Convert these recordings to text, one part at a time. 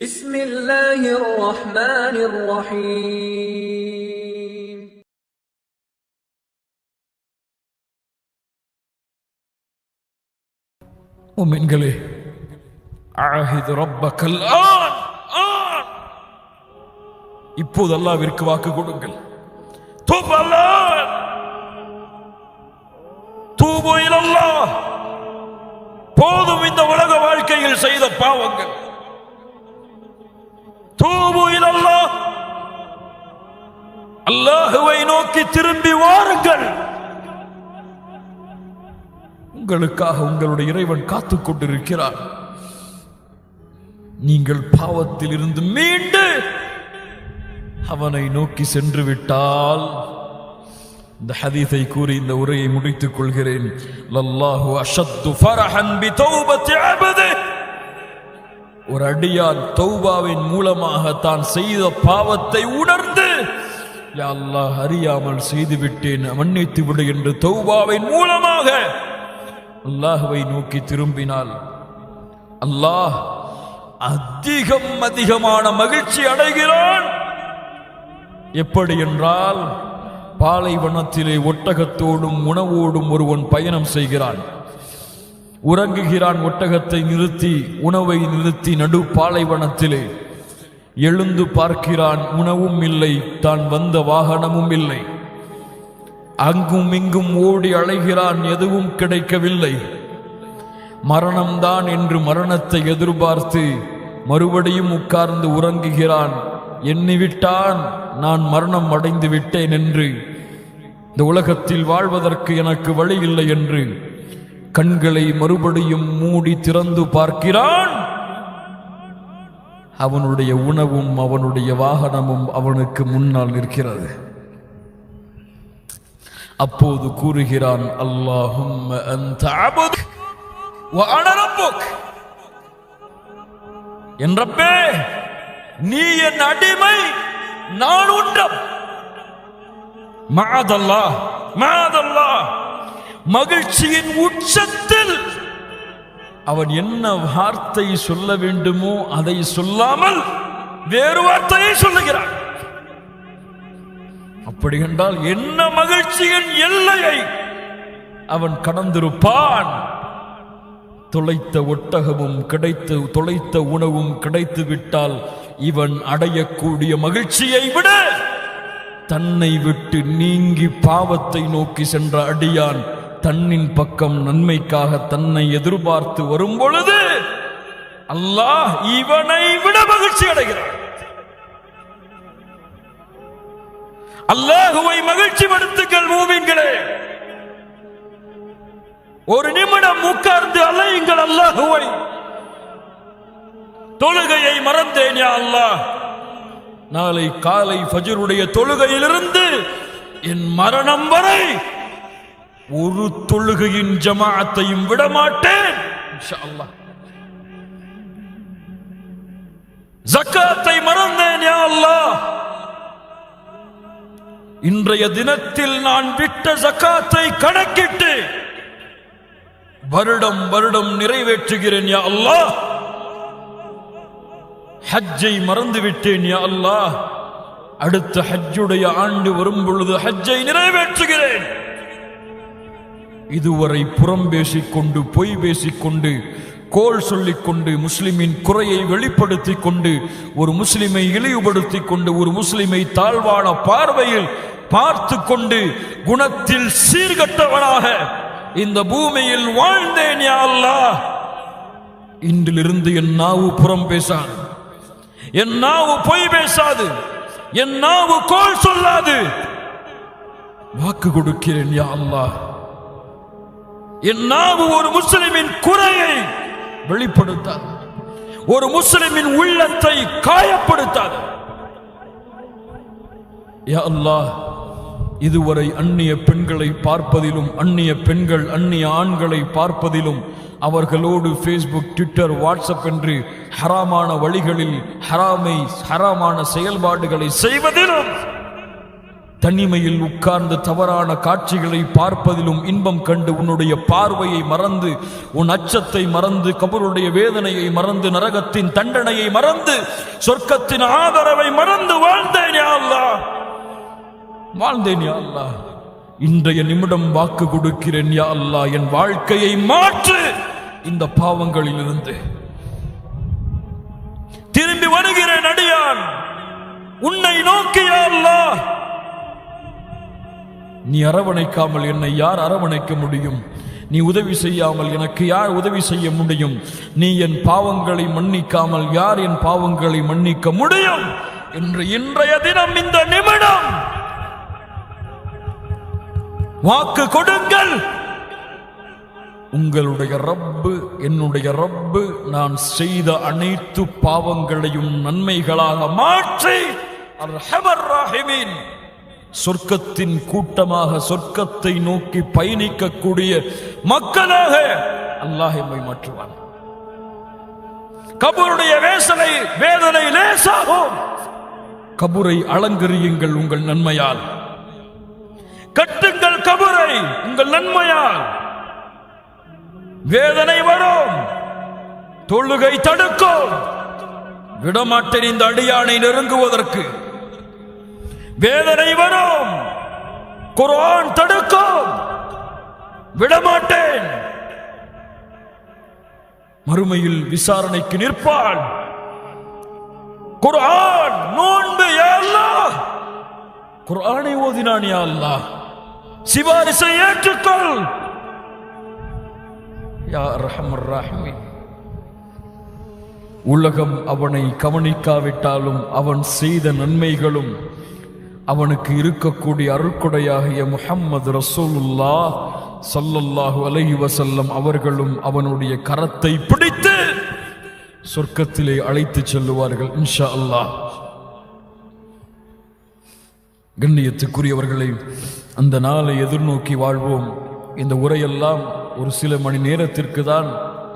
بسم الله الرحمن الرحيم முஃமின்களே, ஆஹித் ரப்பக்கல் on on, இப்போது அல்லாஹ்விற்கு வாக்கு கொடுங்கள். தூபு அல்லாஹ், தூபு இலல்லாஹ். போதும் இந்த உலக வாழ்க்கையில் செய்த பாவங்கள். தூபு இலல்லாஹ், அல்லாஹ்வை நோக்கி திரும்பி வாருங்கள். உங்களுக்காக உங்களுடைய இறைவன் காத்துக் கொண்டிருக்கிறார். நீங்கள் பாவத்தில் இருந்து மீண்டு அவனை நோக்கி சென்று விட்டால், இந்த ஹதீஸை கூறி இந்த உரையை முடித்துக் கொள்கிறேன். லல்லாஹு அஷத்து ஃபரஹன் பி தௌபத்தி அப்தி, ஒரு அடியான் தௌபாவின் மூலமாக தான் செய்த பாவத்தை உணர்ந்து, யா அல்லாஹ் அறியாமல் செய்து விட்டேன், மன்னித்து விடு என்று தௌபாவின் மூலமாக அல்லாஹ்வை நோக்கி திரும்பினால் அல்லாஹ் அதிகமான மகிழ்ச்சி அடைகிறான். எப்படி என்றால், பாலைவனத்திலே ஒட்டகத்தோடும் உணவோடும் ஒருவன் பயணம் செய்கிறான். உறங்குகிறான். ஒட்டகத்தை நிறுத்தி உணவை நிறுத்தி நடு பாலைவனத்திலே எழுந்து பார்க்கிறான். உணவும் இல்லை, தான் வந்த வாகனமும் இல்லை. அங்கும் இங்கும் ஓடி அலைகிறான், எதுவும் கிடைக்கவில்லை. மரணம்தான் என்று மரணத்தை எதிர்பார்த்து மறுபடியும் உட்கார்ந்து உறங்குகிறான். எண்ணிவிட்டான், நான் மரணம் அடைந்து விட்டேன் என்று, இந்த உலகத்தில் வாழ்வதற்கு எனக்கு வழி இல்லை என்று கண்களை மறுபடியும் மூடி திறந்து பார்க்கிறான். அவனுடைய உணவும் அவனுடைய வாகனமும் அவனுக்கு முன்னால் நிற்கிறது. அப்போது கூறுகிறான், அல்லாஹும்ம அன்த அபுத் வ அன ரப்புக், என் ரப்பே நீ என் அடிமை, நான் உன்னம். மஅதல்லாஹ் மஅதல்லாஹ், மகிழ்ச்சியின் உச்சத்தில் அவன் என்ன வார்த்தை சொல்ல வேண்டுமோ அதை சொல்லாமல் வேறு வார்த்தையை சொல்லுகிறான். அப்படி என்றால் என்ன மகிழ்ச்சியின் எல்லையை அவன் கடந்திருப்பான். தொலைத்த ஒட்டகமும் கிடைத்து, தொலைத்த உணவும் கிடைத்து விட்டால் இவன் அடையக்கூடிய மகிழ்ச்சியை விட தன்னை விட்டு நீங்கி பாவத்தை நோக்கி சென்ற அடியான் தன்னின் பக்கம் நன்மைக்காக தன்னை எதிர்பார்த்து வரும் பொழுது அல்லாஹ் இவனை விட மகிழ்ச்சி அடைகிறான். அல்லாஹுவை மகிழ்ச்சி படுத்துங்கள் மூமின்களே. ஒரு நிமிடம் உட்கார்ந்து அலையுங்கள் அல்லாஹுவை. தொழுகையை மறந்தேன் யா அல்லாஹ், நாளை காலை ஃபஜ்ருடைய தொழுகையிலிருந்து என் மரணம் வரை ஒரு தொழுகையின் ஜமாஅத்தையும் விடமாட்டேன் இன்ஷா அல்லாஹ். ஜக்காத்தை மறந்தேன் யா அல்லாஹ், இன்றைய தினத்தில் நான் விட்ட ஜக்காத்தை கணக்கிட்டு வருடம் வருடம் நிறைவேற்றுகிறேன் யா அல்லாஹ். ஹஜ்ஜை மறந்து விட்டேன் யா அல்லாஹ், அடுத்த ஹஜ்ஜுடைய ஆண்டு வரும் பொழுது ஹஜ்ஜை நிறைவேற்றுகிறேன். இதுவரை புறம் பேசிக்கொண்டு, பொய் பேசிக்கொண்டு, கோள் சொல்லிக்கொண்டு, முஸ்லிமின் குறையை வெளிப்படுத்திக் கொண்டு, ஒரு முஸ்லிமை இழிவுபடுத்திக் கொண்டு, ஒரு முஸ்லிமை தாழ்வான பார்வையில் பார்த்து கொண்டு, குணத்தில் சீர்கட்டவனாக இந்த பூமியில் வாழ்ந்தேன் யா அல்லாஹ். இன்றிலிருந்து என் நாவு புறம் பேசாது, என் நாவு பொய் பேசாது, என் நாவு கோள் சொல்லாது. வாக்கு கொடுக்கிறேன் யா அல்லாஹ். என் நாவு ஒரு முஸ்லிமின் குறையை வெளிப்படுத்தாது, ஒரு முஸ்லிமின் உள்ளத்தை காயப்படுத்தாது. யா அல்லாஹ், இதுவரை அந்நிய பெண்களை பார்ப்பதிலும், அந்நிய பெண்கள் அந்நிய ஆண்களை பார்ப்பதிலும், அவர்களோடு ஃபேஸ்புக், ட்விட்டர், வாட்ஸ்அப் என்று ஹராமான வழிகளில் ஹராமான செயல்பாடுகளை செய்வதிலும் தனிமையில் உட்கார்ந்து தவறான காட்சிகளை பார்ப்பதிலும் இன்பம் கண்டு உன்னுடைய பார்வையை மறந்து, உன் அச்சத்தை மறந்து, கபருடைய வேதனையை மறந்து, நரகத்தின் தண்டனையை மறந்து, சொர்க்கத்தின் ஆதரவை மறந்து வாழ்ந்தேன் யா அல்லாஹ், வாழ்ந்தேன் யா அல்லாஹ். இன்றைய நிமிடம் வாக்கு கொடுக்கிறேன் யா அல்லாஹ், என் வாழ்க்கையை மாற்று. இந்த பாவங்களில் இருந்து திரும்பி வருகிறேன் அடியான், உன்னை நோக்கி யா அல்லாஹ். நீ அரவணைக்காமல் என்னை யார் அரவணைக்க முடியும்? நீ உதவி செய்யாமல் எனக்கு யார் உதவி செய்ய முடியும்? நீ என் பாவங்களை மன்னிக்காமல் யார் என் பாவங்களை மன்னிக்க முடியும்? என்று இன்றைய தினம், இந்த நிமிடம் வாக்கு கொடுங்கள். உங்களுடைய ரப்பு, என்னுடைய ரப்பு நான் செய்த அனைத்து பாவங்களையும் நன்மைகளாக மாற்றி அர்ஹமர் ராஹிமீன் சொர்க்கத்தின் கூட்டமாக, சொர்க்கத்தை நோக்கி பயணிக்கக்கூடிய மக்களாக அல்லாஹ் எம்மை மாற்றுவான். கபருடைய வேதனை லேசாகும். கபரை அலங்கரியுங்கள் உங்கள் நன்மையால், கட்டுங்கள் கபரை உங்கள் நன்மையால். வேதனை வரும், தொழுகை தடுக்கும், விடமாட்டேன் இந்த அடியானை நெருங்குவதற்கு. வேதனை வரும், குர்ஆன் தடுக்கும், விடமாட்டேன். மறுமையில் விசாரணைக்கு நிற்பான். குர்ஆன், நோன்பு, யா அல்லாஹ், குர்ஆனை ஓதினான் யா அல்லாஹ், சிபாரிசை ஏற்றுக்கொள் யா அர்ஹமர் ராஹிமீன். உலகம் அவனை கவனிக்காவிட்டாலும் அவன் செய்த நன்மைகளும் அவனுக்கு இருக்கக்கூடிய அருட்கொடையாகிய முஹம்மது ரசூலுல்லாஹ் ஸல்லல்லாஹு அலைஹி வஸல்லம் அவர்களும் அவனுடைய கரத்தை பிடித்து சொர்க்கத்திலே அழைத்து செல்லுவார்கள் இன்ஷா அல்லாஹ். கண்ணியத்துக்குரியவர்களை, அந்த நாளை எதிர்நோக்கி வாழ்வோம். இந்த உரையெல்லாம் ஒரு சில மணி நேரத்திற்கு தான்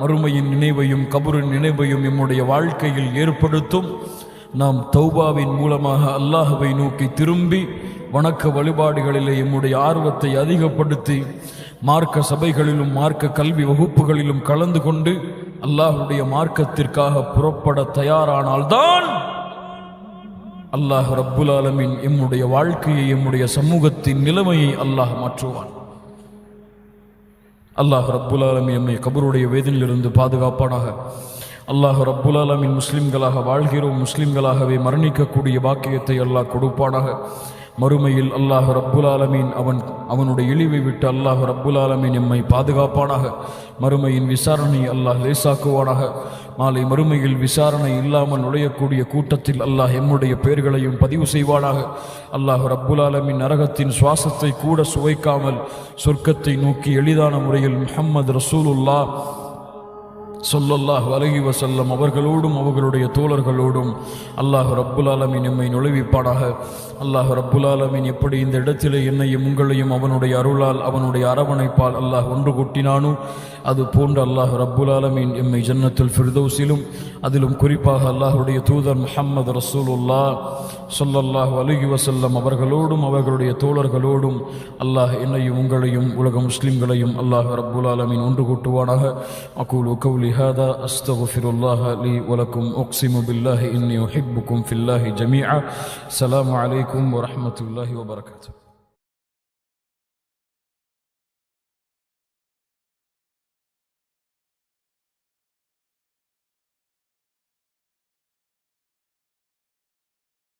மறுமையின் நினைவையும் கபரின் நினைவையும் நம்முடைய வாழ்க்கையில் ஏற்படுத்தும். நாம் தௌபாவின் மூலமாக அல்லாஹ்வை நோக்கி திரும்பி வணக்க வழிபாடுகளிலே நம்முடைய ஆர்வத்தை அதிகப்படுத்தி மார்க்க சபைகளிலும் மார்க்க கல்வி வகுப்புகளிலும் கலந்து கொண்டு அல்லாஹ்வுடைய மார்க்கத்திற்காக புறப்பட தயாரானால்தான் அல்லாஹ் ரப்புல் ஆலமீன் நம்முடைய வாழ்க்கையை, நம்முடைய சமூகத்தின் நிலைமையை அல்லாஹ் மாற்றுவான். அல்லாஹ் ரப்புல் ஆலமீன் நம்மை கபருடைய வேதனையிலிருந்து பாதுகாப்பானாக. அல்லாஹ் ரப்புல் ஆலமீன் முஸ்லிம்களாக வாழ்கிறோம், முஸ்லிம்களாகவே மரணிக்கக்கூடிய பாக்கியத்தை அல்லாஹ் கொடுப்பானாக. மறுமையில் அல்லாஹ் ரப்புல் ஆலமீன் அவனுடைய இழிவை விட்டு அல்லாஹ் ரப்புல் ஆலமீன் எம்மை பாதுகாப்பானாக. மறுமையின் விசாரணை அல்லாஹ் லேசாக்குவானாக. மாலை மறுமையில் விசாரணை இல்லாமல் நுழையக்கூடிய கூட்டத்தில் அல்லாஹ் எம்முடைய பெயர்களையும் பதிவு செய்வானாக. அல்லாஹ் ரப்புல் ஆலமீன் நரகத்தின் சுவாசத்தை கூட சுவைக்காமல் சொர்க்கத்தை நோக்கி எளிதான முறையில் முஹம்மது ரசூலுல்லாஹ் ஸல்லல்லாஹு அலைஹி வஸல்லம் அவர்களோடும் அவர்களுடைய தோழர்களோடும் அல்லாஹ் ரப்புல் ஆலமீன் எம்மை நுழைவிப்பானாக. அல்லாஹ் ரப்புல் ஆலமீன் எப்படி இந்த இடத்திலே என்னையும் உங்களையும் அவனுடைய அருளால் அவனுடைய அரவணைப்பால் அல்லாஹ் ஒன்று கூட்டினானோ அது போன்று அல்லாஹ் ரப்புல் ஆலமீன் எம்மை ஜன்னத்துல் ஃபிர்தௌஸிலும் அதிலும் குறிப்பாக அல்லாஹ்வுடைய தூதர் முஹம்மது ரசூலுல்லாஹ் ஸல்லல்லாஹு அலைஹி வஸல்லம் அவர்களோடும் அவர்களுடைய தோழர்களோடும் அல்லாஹ் என்னையும் உங்களையும் உலக முஸ்லிம்களையும் அல்லாஹ் ரப்புல் ஆலமீன் ஒன்று கூட்டுவானாக. அகூலு கௌலி ஹாதா அஸ்தக்ஃபிருல்லாஹ லி வலக்கும் உக்ஸிமு பில்லாஹி இன்னி உஹிப்புக்கும் ஃபில்லாஹி ஜமீஆ. அஸ்ஸலாமு அலைக்கும் வரஹ்மத்துல்லாஹி வபரகாத்துஹு.